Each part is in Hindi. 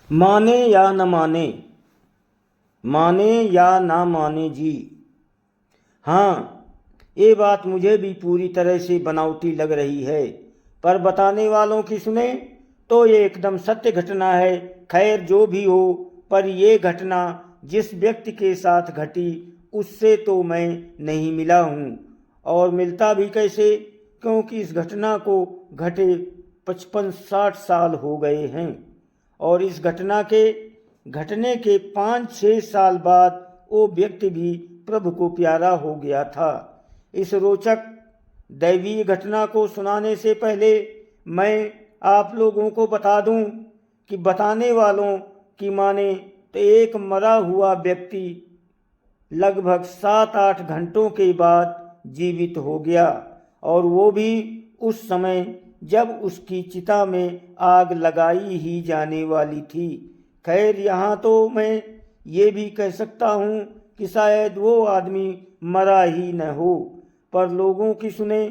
माने या न माने, माने या ना माने जी। हाँ, ये बात मुझे भी पूरी तरह से बनावटी लग रही है, पर बताने वालों की सुने तो ये एकदम सत्य घटना है। खैर जो भी हो, पर ये घटना जिस व्यक्ति के साथ घटी उससे तो मैं नहीं मिला हूँ, और मिलता भी कैसे, क्योंकि इस घटना को घटे 55-60 साल हो गए हैं। और इस घटना के घटने के 5-6 साल बाद वो व्यक्ति भी प्रभु को प्यारा हो गया था। इस रोचक दैवीय घटना को सुनाने से पहले मैं आप लोगों को बता दूं कि बताने वालों की माने तो एक मरा हुआ व्यक्ति लगभग 7-8 घंटों के बाद जीवित हो गया, और वो भी उस समय जब उसकी चिता में आग लगाई ही जाने वाली थी। खैर यहाँ तो मैं ये भी कह सकता हूँ कि शायद वो आदमी मरा ही न हो, पर लोगों की सुने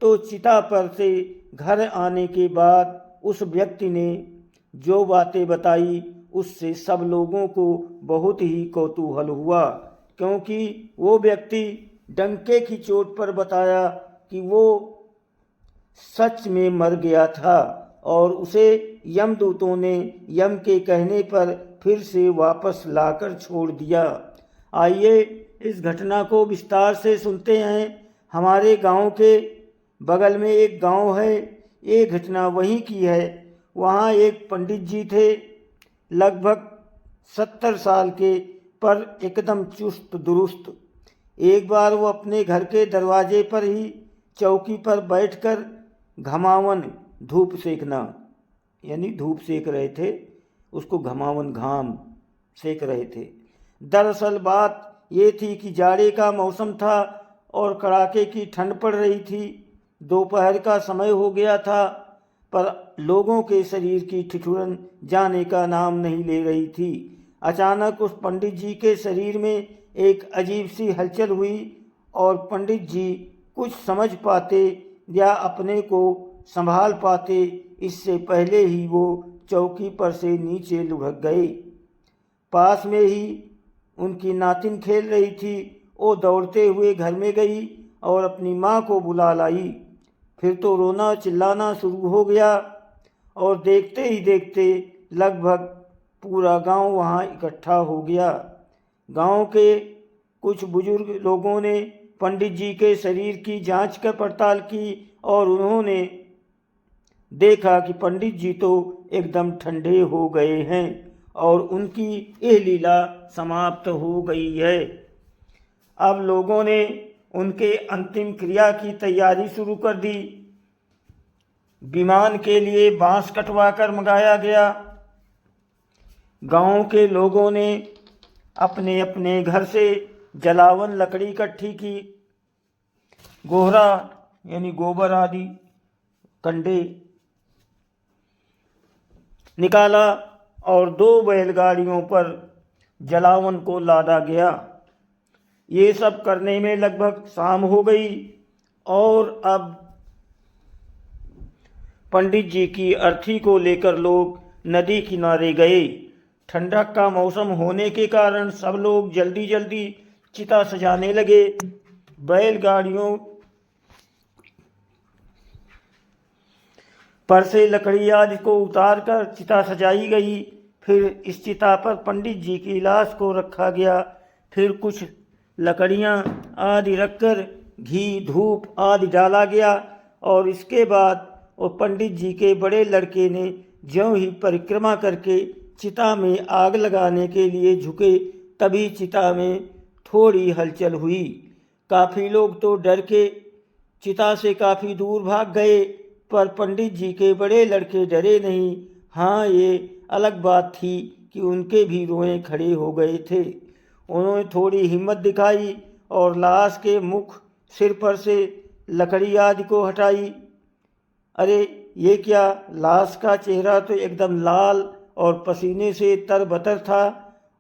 तो चिता पर से घर आने के बाद उस व्यक्ति ने जो बातें बताई उससे सब लोगों को बहुत ही कौतूहल हुआ, क्योंकि वो व्यक्ति डंके की चोट पर बताया कि वो सच में मर गया था, और उसे यमदूतों ने यम के कहने पर फिर से वापस लाकर छोड़ दिया। आइए इस घटना को विस्तार से सुनते हैं। हमारे गांव के बगल में एक गांव है, ये घटना वहीं की है। वहाँ एक पंडित जी थे, लगभग 70 साल के, पर एकदम चुस्त दुरुस्त। एक बार वो अपने घर के दरवाजे पर ही चौकी पर बैठकर घमावन धूप सेकना, यानी धूप सेक रहे थे, उसको घमावन घाम सेक रहे थे। दरअसल बात ये थी कि जाड़े का मौसम था और कड़ाके की ठंड पड़ रही थी। दोपहर का समय हो गया था, पर लोगों के शरीर की ठिठुरन जाने का नाम नहीं ले रही थी। अचानक उस पंडित जी के शरीर में एक अजीब सी हलचल हुई, और पंडित जी कुछ समझ पाते या अपने को संभाल पाते इससे पहले ही वो चौकी पर से नीचे लुढ़क गए। पास में ही उनकी नातिन खेल रही थी। वो दौड़ते हुए घर में गई और अपनी माँ को बुला लाई। फिर तो रोना चिल्लाना शुरू हो गया, और देखते ही देखते लगभग पूरा गांव वहाँ इकट्ठा हो गया। गांव के कुछ बुजुर्ग लोगों ने पंडित जी के शरीर की जांच कर पड़ताल की, और उन्होंने देखा कि पंडित जी तो एकदम ठंडे हो गए हैं और उनकी यह लीला समाप्त हो गई है। अब लोगों ने उनके अंतिम क्रिया की तैयारी शुरू कर दी। विमान के लिए बांस कटवा कर मंगाया गया। गांव के लोगों ने अपने अपने घर से जलावन लकड़ी इकट्ठी की, गोहरा यानी गोबर आदि कंडे निकाला, और 2 बैलगाड़ियों पर जलावन को लादा गया। ये सब करने में लगभग शाम हो गई, और अब पंडित जी की अर्थी को लेकर लोग नदी किनारे गए। ठंडक का मौसम होने के कारण सब लोग जल्दी जल्दी चिता सजाने लगे। बैलगाड़ियों पर से लकड़ी आदि को उतार कर चिता सजाई गई। फिर इस चिता पर पंडित जी की लाश को रखा गया। फिर कुछ लकड़ियाँ आदि रखकर घी धूप आदि डाला गया, और इसके बाद वो पंडित जी के बड़े लड़के ने ज्यों ही परिक्रमा करके चिता में आग लगाने के लिए झुके, तभी चिता में थोड़ी हलचल हुई। काफ़ी लोग तो डर के चिता से काफ़ी दूर भाग गए, पर पंडित जी के बड़े लड़के डरे नहीं। हाँ, ये अलग बात थी कि उनके भी रोए खड़े हो गए थे। उन्होंने थोड़ी हिम्मत दिखाई और लाश के मुख सिर पर से लकड़ी आदि को हटाई। अरे ये क्या, लाश का चेहरा तो एकदम लाल और पसीने से तरबतर था,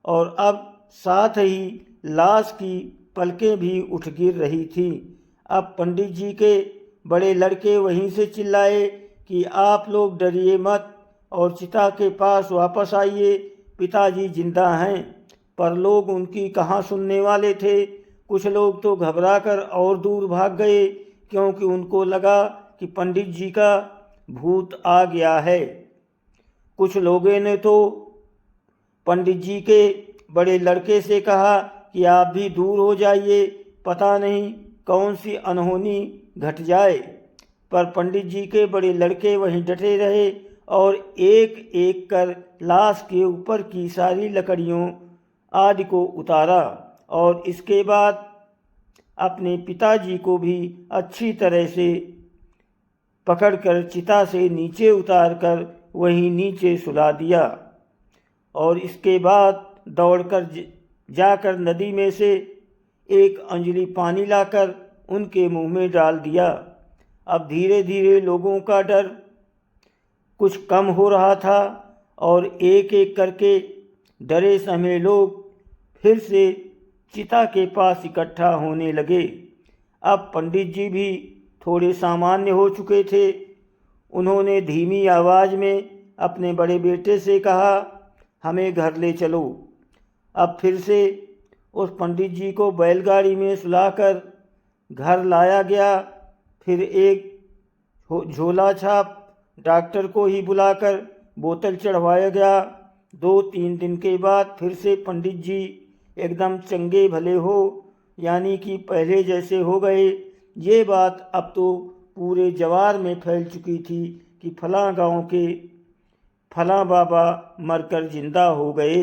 और अब साथ ही लाश की पलकें भी उठ गिर रही थी। अब पंडित जी के बड़े लड़के वहीं से चिल्लाए कि आप लोग डरिए मत, और चिता के पास वापस आइए, पिताजी जिंदा हैं। पर लोग उनकी कहाँ सुनने वाले थे। कुछ लोग तो घबराकर और दूर भाग गए, क्योंकि उनको लगा कि पंडित जी का भूत आ गया है। कुछ लोगों ने तो पंडित जी के बड़े लड़के से कहा कि आप भी दूर हो जाइए, पता नहीं कौन सी अनहोनी घट जाए। पर पंडित जी के बड़े लड़के वहीं डटे रहे और एक एक कर लाश के ऊपर की सारी लकड़ियों आदि को उतारा और इसके बाद अपने पिताजी को भी अच्छी तरह से पकड़कर चिता से नीचे उतारकर वहीं नीचे सुला दिया और इसके बाद दौड़कर जाकर नदी में से एक अंजलि पानी लाकर उनके मुंह में डाल दिया। अब धीरे धीरे लोगों का डर कुछ कम हो रहा था और एक एक करके डरे सहमे लोग फिर से चिता के पास इकट्ठा होने लगे। अब पंडित जी भी थोड़े सामान्य हो चुके थे। उन्होंने धीमी आवाज़ में अपने बड़े बेटे से कहा, हमें घर ले चलो। अब फिर से उस पंडित जी को बैलगाड़ी में सुलाकर घर लाया गया। फिर एक झोला छाप डॉक्टर को ही बुलाकर बोतल चढ़वाया गया। 2-3 दिन के बाद फिर से पंडित जी एकदम चंगे भले हो, यानी कि पहले जैसे हो गए। ये बात अब तो पूरे जवार में फैल चुकी थी कि फलां गांव के फलां बाबा मरकर जिंदा हो गए।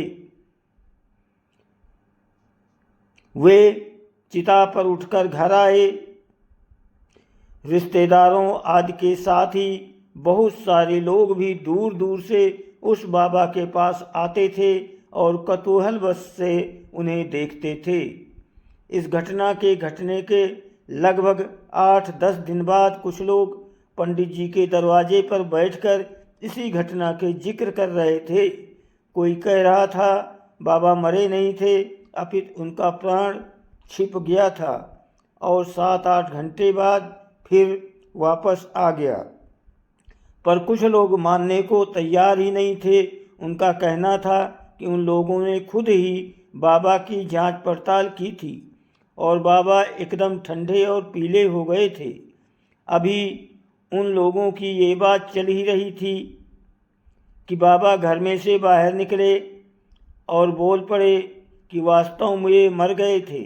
वे चिता पर उठकर घर आए। रिश्तेदारों आदि के साथ ही बहुत सारे लोग भी दूर दूर से उस बाबा के पास आते थे और कौतूहलवश से उन्हें देखते थे। इस घटना के घटने के लगभग 8-10 दिन बाद कुछ लोग पंडित जी के दरवाजे पर बैठकर इसी घटना के जिक्र कर रहे थे। कोई कह रहा था बाबा मरे नहीं थे, अपितु उनका प्राण छिप गया था और 7-8 घंटे बाद फिर वापस आ गया। पर कुछ लोग मानने को तैयार ही नहीं थे। उनका कहना था कि उन लोगों ने खुद ही बाबा की जांच पड़ताल की थी और बाबा एकदम ठंडे और पीले हो गए थे। अभी उन लोगों की ये बात चल ही रही थी कि बाबा घर में से बाहर निकले और बोल पड़े कि वास्तव में ये मर गए थे।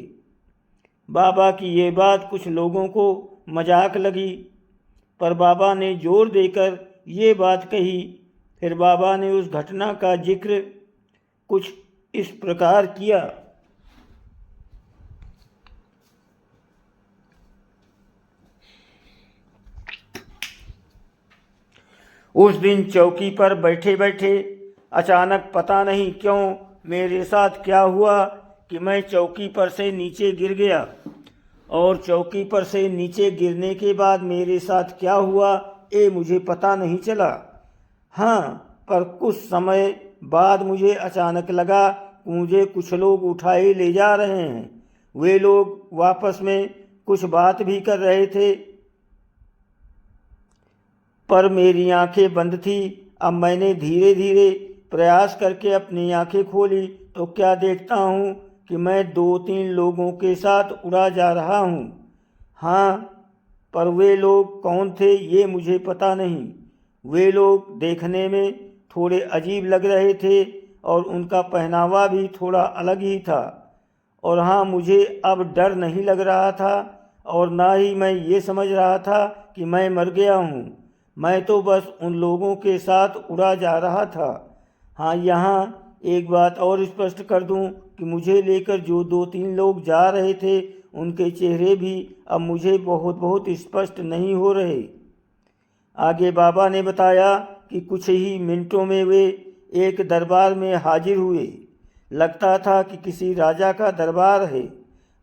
बाबा की ये बात कुछ लोगों को मजाक लगी, पर बाबा ने जोर देकर ये बात कही। फिर बाबा ने उस घटना का जिक्र कुछ इस प्रकार किया। उस दिन चौकी पर बैठे बैठे अचानक पता नहीं क्यों मेरे साथ क्या हुआ कि मैं चौकी पर से नीचे गिर गया और चौकी पर से नीचे गिरने के बाद मेरे साथ क्या हुआ ये मुझे पता नहीं चला। हाँ, पर कुछ समय बाद मुझे अचानक लगा कि मुझे कुछ लोग उठाए ले जा रहे हैं। वे लोग वापस में कुछ बात भी कर रहे थे, पर मेरी आंखें बंद थी। अब मैंने धीरे धीरे प्रयास करके अपनी आंखें खोली तो क्या देखता हूँ कि मैं 2-3 लोगों के साथ उड़ा जा रहा हूँ। हाँ, पर वे लोग कौन थे ये मुझे पता नहीं। वे लोग देखने में थोड़े अजीब लग रहे थे और उनका पहनावा भी थोड़ा अलग ही था। और हाँ, मुझे अब डर नहीं लग रहा था और ना ही मैं ये समझ रहा था कि मैं मर गया हूँ। मैं तो बस उन लोगों के साथ उड़ा जा रहा था। हाँ, यहाँ एक बात और स्पष्ट कर दूं कि मुझे लेकर जो 2-3 लोग जा रहे थे उनके चेहरे भी अब मुझे बहुत स्पष्ट नहीं हो रहे। आगे बाबा ने बताया कि कुछ ही मिनटों में वे एक दरबार में हाजिर हुए। लगता था कि किसी राजा का दरबार है।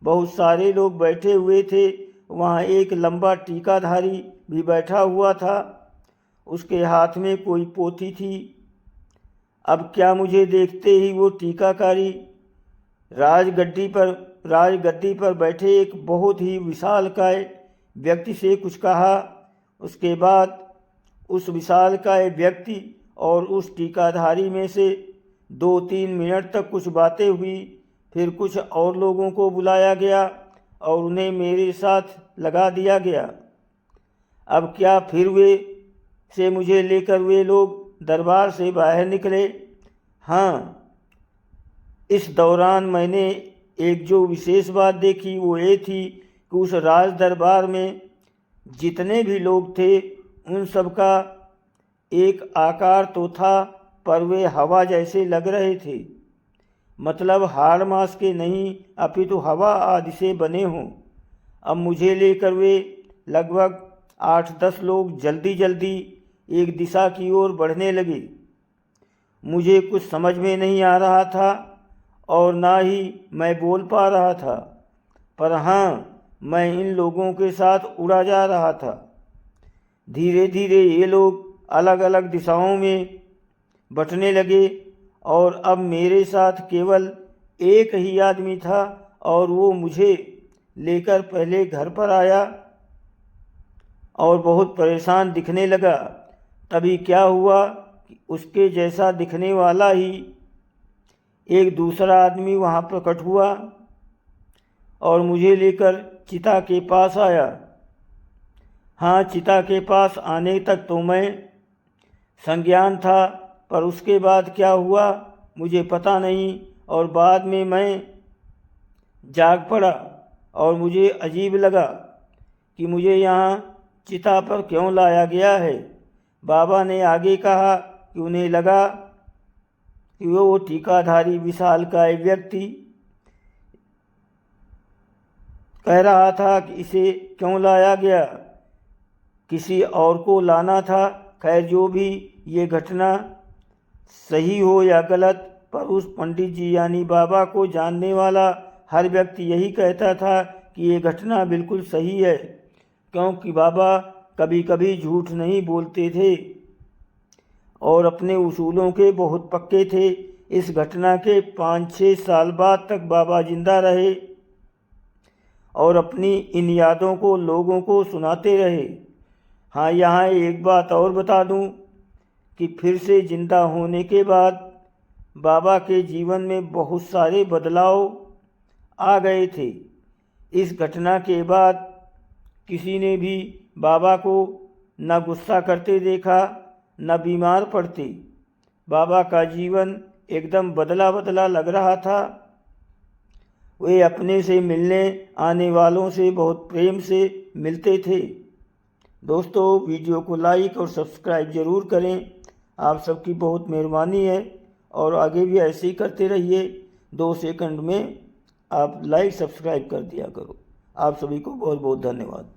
बहुत सारे लोग बैठे हुए थे। वहाँ एक लंबा टीकाधारी भी बैठा हुआ था। उसके हाथ में कोई पोथी थी। अब क्या मुझे देखते ही वो टीकाकारी राजगद्दी पर बैठे एक बहुत ही विशालकाय व्यक्ति से कुछ कहा। उसके बाद उस विशालकाय व्यक्ति और उस टीकाधारी में से 2-3 मिनट तक कुछ बातें हुई। फिर कुछ और लोगों को बुलाया गया और उन्हें मेरे साथ लगा दिया गया। अब क्या फिर मुझे लेकर वे लोग दरबार से बाहर निकले। हाँ, इस दौरान मैंने एक जो विशेष बात देखी वो ये थी कि उस राज दरबार में जितने भी लोग थे उन सब का एक आकार तो था, पर वे हवा जैसे लग रहे थे। मतलब हाड़ मांस के नहीं, अपितु हवा आदि से बने हों। अब मुझे लेकर वे लगभग 8-10 लोग जल्दी जल्दी एक दिशा की ओर बढ़ने लगे। मुझे कुछ समझ में नहीं आ रहा था और ना ही मैं बोल पा रहा था, पर हाँ, मैं इन लोगों के साथ उड़ा जा रहा था। धीरे धीरे ये लोग अलग अलग दिशाओं में बंटने लगे और अब मेरे साथ केवल एक ही आदमी था और वो मुझे लेकर पहले घर पर आया और बहुत परेशान दिखने लगा। तभी क्या हुआ कि उसके जैसा दिखने वाला ही एक दूसरा आदमी वहाँ प्रकट हुआ और मुझे लेकर चिता के पास आया। हाँ, चिता के पास आने तक तो मैं संज्ञान था, पर उसके बाद क्या हुआ मुझे पता नहीं और बाद में मैं जाग पड़ा और मुझे अजीब लगा कि मुझे यहाँ चिता पर क्यों लाया गया है। बाबा ने आगे कहा कि उन्हें लगा कि वो टीकाधारी विशालकाय व्यक्ति कह रहा था कि इसे क्यों लाया गया, किसी और को लाना था। खैर, जो भी ये घटना सही हो या गलत, पर उस पंडित जी यानी बाबा को जानने वाला हर व्यक्ति यही कहता था कि ये घटना बिल्कुल सही है, क्योंकि बाबा कभी कभी झूठ नहीं बोलते थे और अपने उसूलों के बहुत पक्के थे। इस घटना के 5-6 साल बाद तक बाबा जिंदा रहे और अपनी इन यादों को लोगों को सुनाते रहे। हाँ, यहाँ एक बात और बता दूं कि फिर से जिंदा होने के बाद बाबा के जीवन में बहुत सारे बदलाव आ गए थे। इस घटना के बाद किसी ने भी बाबा को न गुस्सा करते देखा, न बीमार पड़ते। बाबा का जीवन एकदम बदला बदला लग रहा था। वे अपने से मिलने आने वालों से बहुत प्रेम से मिलते थे। दोस्तों, वीडियो को लाइक और सब्सक्राइब ज़रूर करें। आप सबकी बहुत मेहरबानी है और आगे भी ऐसे ही करते रहिए। 2 सेकंड में आप लाइक सब्सक्राइब कर दिया करो। आप सभी को बहुत बहुत धन्यवाद।